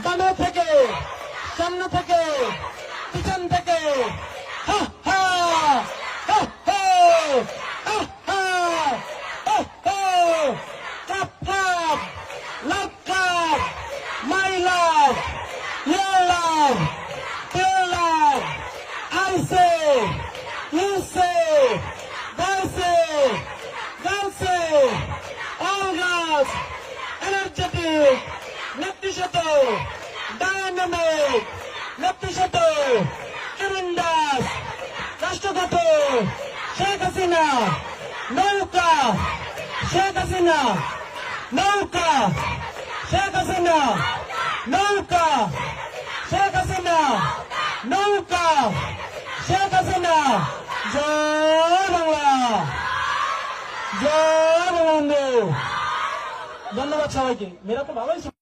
বামে থেকে, সামনে থেকে, পিছন থেকে, হা হা হা হা হা হা হা হা cup cup love cup my love your love your love I say you say they say girls say all girls energetic নেতৃত্ব ডায়নামিক নেতৃত্ব কিরিন্দাস রাষ্ট্রপতি শেখ হাসিনা নৌকা শেখ হাসিনা নৌকা শেখ হাসিনা নৌকা শেখ হাসিনা নৌকা শেখ হাসিনা জয় বাংলা জয় বঙ্গবন্ধু ধন্যবাদ সবাইকে মেয়েরা তো ভালোই